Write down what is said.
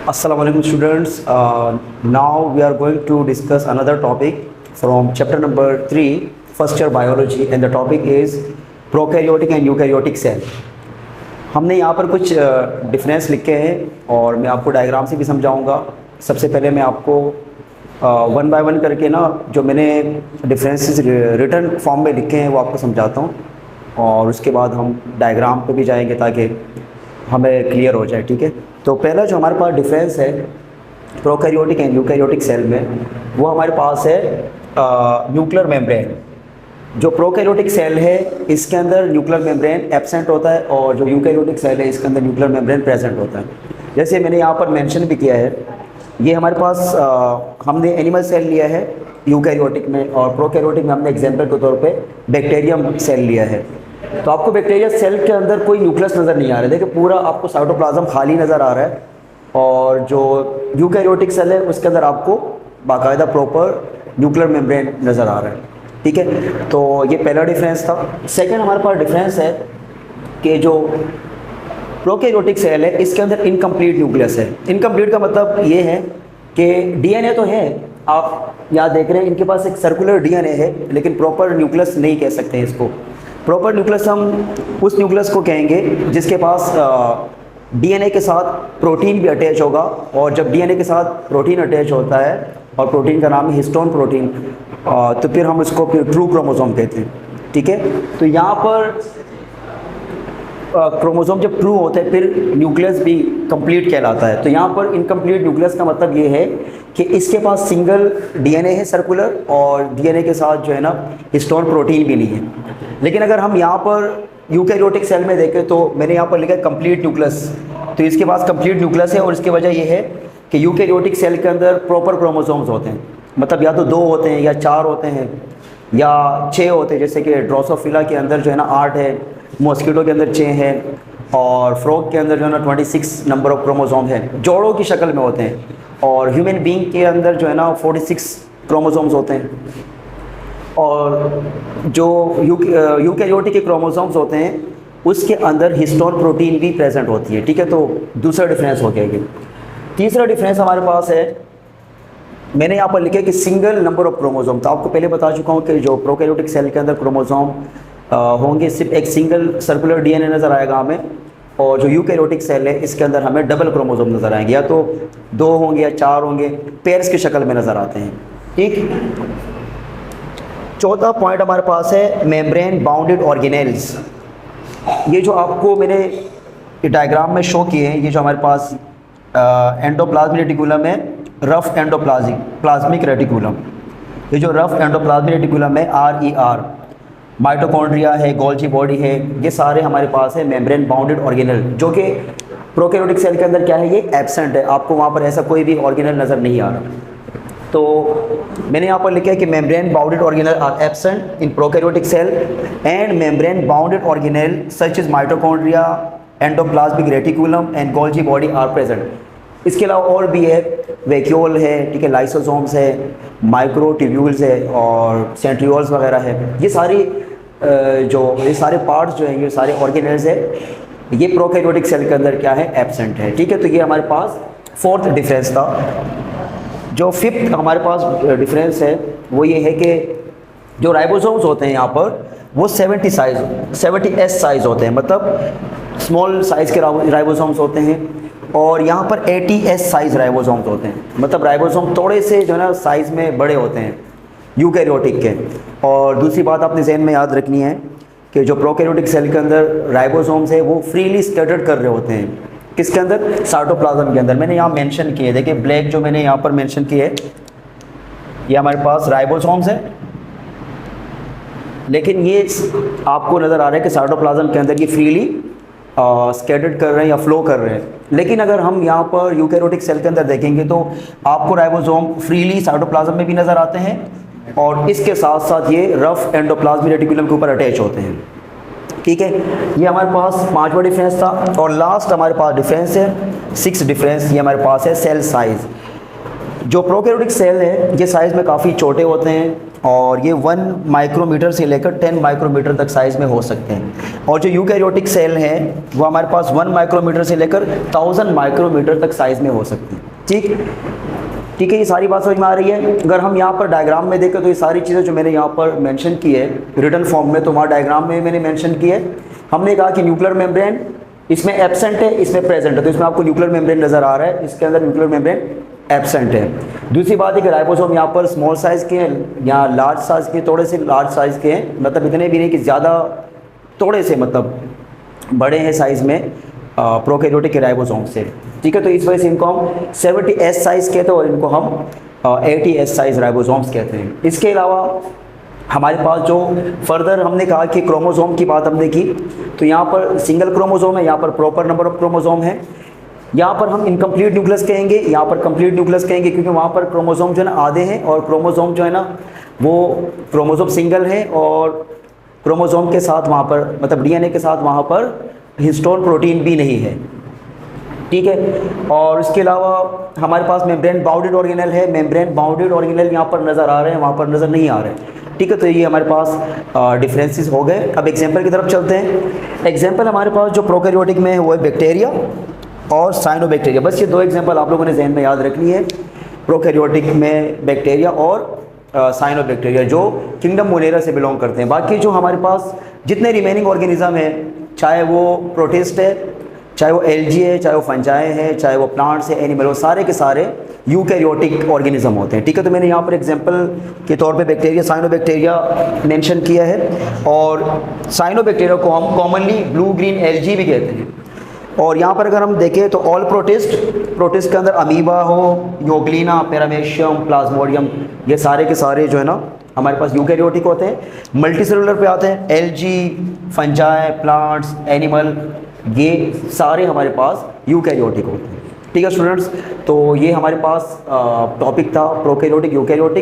Assalamu alaikum students. Now we are going to discuss another topic from chapter number 3, first year biology, and the topic is prokaryotic and eukaryotic cell. हमने यहाँ पर कुछ difference लिखे हैं और मैं आपको डायग्राम से भी समझाऊंगा। सबसे पहले मैं आपको वन बाय वन करके ना जो मैंने डिफरेंसेस रिटर्न फॉर्म में लिखे हैं वो आपको समझाता हूँ और उसके बाद हम डायग्राम पे भी जाएंगे ताकि हमें क्लियर हो जाए। ठीक है, तो पहला जो हमारे पास डिफरेंस है प्रोकैरियोटिक एंड यूकैरियोटिक सेल में, वो हमारे पास है न्यूक्लियर मेम्ब्रेन। जो प्रोकैरियोटिक सेल है इसके अंदर न्यूक्लियर मेम्ब्रेन एब्सेंट होता है और जो यूकैरियोटिक सेल है इसके अंदर न्यूक्लियर मेम्ब्रेन प्रेजेंट होता है। जैसे मैंने यहाँ पर मेंशन भी किया है, ये हमारे पास हमने एनिमल सेल लिया है यूकैरियोटिक में और प्रोकैरियोटिक में हमने एग्जाम्पल के तौर पे बैक्टीरियम सेल लिया है। तो आपको बैक्टीरिया सेल के अंदर कोई न्यूक्लियस नज़र नहीं आ रहा है, देखिए पूरा आपको साइटोप्लाज्म खाली नज़र आ रहा है और जो यूकैरियोटिक सेल है उसके अंदर आपको बाकायदा प्रॉपर न्यूक्लियर मेम्ब्रेन नज़र आ रहा है। ठीक है, तो ये पहला डिफरेंस था। सेकंड हमारे पास डिफरेंस है कि जो प्रोकैरियोटिक सेल है इसके अंदर इनकम्प्लीट न्यूक्लियस है। इनकम्प्लीट का मतलब ये है कि डीएनए तो है, आप यहाँ देख रहे हैं इनके पास एक सर्कुलर डीएनए है लेकिन प्रॉपर न्यूक्लियस नहीं कह सकते हैं इसको। प्रॉपर न्यूक्लियस हम उस न्यूक्लियस को कहेंगे जिसके पास डीएनए के साथ प्रोटीन भी अटैच होगा और जब डीएनए के साथ प्रोटीन अटैच होता है और प्रोटीन का नाम है हिस्टोन प्रोटीन, तो फिर हम उसको फिर ट्रू क्रोमोसोम कहते हैं। ठीक है, तो यहाँ पर क्रोमोसोम जब ट्रू होते हैं फिर न्यूक्लियस भी कंप्लीट कहलाता है। तो यहाँ पर इनकम्प्लीट न्यूक्लियस का मतलब ये है कि इसके पास सिंगल डीएनए है सर्कुलर और डीएनए के साथ जो है ना हिस्टोन प्रोटीन भी नहीं है। लेकिन अगर हम यहाँ पर यूकैरियोटिक सेल में देखें तो मैंने यहाँ पर लिखा है कंप्लीट न्यूक्लियस, तो इसके पास कंप्लीट न्यूक्लियस है और इसकी वजह यह है कि यूकैरियोटिक सेल के अंदर प्रॉपर क्रोमोसोम्स होते हैं, मतलब या तो 2 होते हैं या 4 होते हैं या 6 होते हैं। जैसे कि ड्रोसोफिला के अंदर जो है ना 8 है, मॉस्किटो के अंदर 6 है और फ्रॉग के अंदर जो है ना 26 नंबर ऑफ क्रोमोसोम है, जोड़ों की शक्ल में होते हैं। और ह्यूमन बीइंग के अंदर जो है ना 46 क्रोमोसोम्स होते हैं और जो यूकैरियोटिक के क्रोमोसोम्स होते हैं उसके अंदर हिस्टोन प्रोटीन भी प्रेजेंट होती है। ठीक है, तो दूसरा डिफरेंस हो गया ये। तीसरा डिफरेंस हमारे पास है, मैंने यहाँ पर लिखा है कि सिंगल नंबर ऑफ क्रोमोसोम। तो आपको पहले बता चुका हूँ कि जो प्रोकैरियोटिक सेल के अंदर क्रोमोसोम होंगे सिर्फ एक सिंगल सर्कुलर डीएनए नज़र आएगा हमें, और जो यूकैरियोटिक सेल है इसके अंदर हमें डबल क्रोमोसोम नज़र आएंगे, या तो 2 होंगे या 4 होंगे, पेयर्स की शक्ल में नज़र आते हैं। ठीक, चौथा पॉइंट हमारे पास है मेम्ब्रेन बाउंडेड ऑर्गेनेल्स। ये जो आपको मैंने डायग्राम में शो किए हैं, ये जो हमारे पास एंडोप्लाज्मिक रेटिकुलम है, रफ प्लाज्मिक रेटिकुलम, ये जो रफ एंडोप्लाज्मिक रेटिकुलम है RER, माइटोकॉन्ड्रिया है, गोल्जी बॉडी है, ये सारे हमारे पास है मेम्ब्रेन बाउंडेड ऑर्गेनल, जो कि प्रोकैरियोटिक सेल के अंदर क्या है, ये एब्सेंट है। आपको वहाँ पर ऐसा कोई भी ऑर्गेनल नज़र नहीं आ रहा। तो मैंने यहाँ पर लिखा है कि membrane bounded organelle are absent in prokaryotic cell and membrane bounded organelle such is mitochondria, endoplasmic reticulum and Golgi body are present. इसके अलावा और भी है, वैक्यूल है, ठीक है, लाइसोसोम्स है, माइक्रोट्यूब्यूल्स है और सेंट्रियोल्स वगैरह है। ये सारे पार्ट्स जो हैं, ये सारे ऑर्गेनल्स है, ये प्रोकैरियोटिक सेल के अंदर क्या है, एब्सेंट है। ठीक है, तो ये हमारे पास फोर्थ डिफरेंस था। जो फिफ्थ हमारे पास डिफरेंस है वो ये है कि जो राइबोसोम्स होते हैं यहाँ पर वो 70S साइज़ होते हैं, मतलब स्मॉल साइज़ के राइबोसोम्स होते हैं, और यहाँ पर 80S साइज़ राइबोसोम्स होते हैं, मतलब राइबोसोम थोड़े से जो है ना साइज़ में बड़े होते हैं यूकैरियोटिक के। और दूसरी बात आपने ज़हन में याद रखनी है कि जो प्रोकैरियोटिक सेल के अंदर राइबोसोम्स है वो फ्रीली स्कैटर्ड कर रहे होते हैं, किसके अंदर, साइटोप्लाज्म के अंदर। मैंने यहाँ मेंशन किए, देखिए ब्लैक जो मैंने यहाँ पर मेंशन किए, ये हमारे पास राइबोसोम्स है, लेकिन ये आपको नज़र आ रहा है कि साइटोप्लाज्म के अंदर ये फ्रीली स्कैटर्ड कर रहे हैं या फ्लो कर रहे हैं। लेकिन अगर हम यहाँ पर यूकैरियोटिक सेल के अंदर देखेंगे तो आपको राइबोसोम फ्रीली साइटोप्लाज्म में भी नज़र आते हैं और इसके साथ साथ ये रफ एंडोप्लाज्मिक रेटिकुलम के ऊपर अटैच होते हैं। ठीक है, ये हमारे पास 5वां डिफरेंस था। और लास्ट हमारे पास डिफरेंस है 6 डिफरेंस, ये हमारे पास है सेल साइज़। जो प्रोकैरियोटिक सेल है ये साइज़ में काफ़ी छोटे होते हैं और ये 1 माइक्रोमीटर से लेकर 10 माइक्रोमीटर तक साइज़ में हो सकते हैं। और जो यूकैरियोटिक सेल हैं वो हमारे पास 1 माइक्रोमीटर से लेकर 1000 माइक्रोमीटर तक साइज़ में हो सकते हैं। ठीक है, ये सारी बात समझ में आ रही है। अगर हम यहाँ पर डायग्राम में देखें तो ये सारी चीज़ें जो मैंने यहाँ पर मेंशन की है रिटन फॉर्म में, तो वहाँ डायग्राम में मैंने मेंशन की है। हमने कहा कि न्यूक्लियर मेम्ब्रेन इसमें एब्सेंट है, इसमें प्रेजेंट है, तो इसमें आपको न्यूक्लियर मेम्ब्रेन नज़र आ रहा है, इसके अंदर न्यूक्लियर मेम्ब्रेन एब्सेंट है। दूसरी बात है कि राइबोसोम यहाँ पर स्मॉल साइज़ के हैं, यहाँ लार्ज साइज़ के, थोड़े से लार्ज साइज़ के हैं, मतलब इतने भी नहीं कि ज़्यादा, थोड़े से मतलब बड़े हैं साइज़ में प्रोकैरियोटिक राइबोसोम से। ठीक है, तो इस वजह से इनको हम 70S साइज़ कहते हैं और इनको हम 80S साइज़ राइबोसोम्स कहते हैं। इसके अलावा हमारे पास जो फर्दर हमने कहा कि क्रोमोसोम की बात हमने की, तो यहाँ पर सिंगल क्रोमोसोम है, यहाँ पर प्रॉपर नंबर ऑफ क्रोमोसोम है, यहाँ पर हम इनकम्प्लीट न्यूक्लियस कहेंगे, यहाँ पर कंप्लीट न्यूक्लियस कहेंगे, क्योंकि वहाँ पर क्रोमोसोम जो है ना आधे हैं और क्रोमोसोम जो है ना वो क्रोमोसोम सिंगल है और क्रोमोसोम के साथ वहाँ पर मतलब डीएनए के साथ वहाँ पर हिस्टोन प्रोटीन भी नहीं है। ठीक है, और इसके अलावा हमारे पास मेम्ब्रेन बाउंडेड ऑर्गेनेल है, मेम्ब्रेन बाउंडेड ऑर्गेनेल यहाँ पर नज़र आ रहे हैं, वहाँ पर नज़र नहीं आ रहे हैं। ठीक है, तो ये हमारे पास डिफरेंसेस हो गए। अब एग्जांपल की तरफ चलते हैं। एग्जांपल हमारे पास जो प्रोकैरियोटिक में है वो है बैक्टीरिया और साइनोबैक्टीरिया। बस ये 2 एग्जांपल आप लोगों ने जहन में याद रखनी है, प्रोकैरियोटिक में बैक्टीरिया और साइनोबैक्टीरिया जो किंगडम मोनेरा से बिलोंग करते हैं। बाकी जो हमारे पास जितने रिमेनिंग ऑर्गेनिज्म हैं, चाहे वो प्रोटिस्ट है, चाहे वो एल्गी है, चाहे वो फंजाई है, चाहे वो प्लांट्स है, एनिमल हो, सारे के सारे यूकैरियोटिक ऑर्गेनिज्म होते हैं। ठीक है, तो मैंने यहाँ पर एग्जांपल के तौर पे बैक्टीरिया, साइनोबैक्टीरिया मेंशन किया है। और साइनोबैक्टीरिया को हम कॉमनली ब्लू ग्रीन एल्गी भी कहते हैं। और यहाँ पर अगर हम देखें तो ऑल प्रोटिस्ट के अंदर अमीबा हो, योग्लिना, पैरामेशियम, प्लाज्मोडियम, ये सारे के सारे जो है ना हमारे पास यूकैरियोटिक होते हैं। मल्टीसेलुलर पे आते हैं, एल्गी, फंजाई, प्लांट्स, एनिमल, ये सारे हमारे पास यूकैरियोटिक होते हैं। ठीक है स्टूडेंट्स, तो ये हमारे पास टॉपिक था प्रोकैरियोटिक यूकैरियोटिक।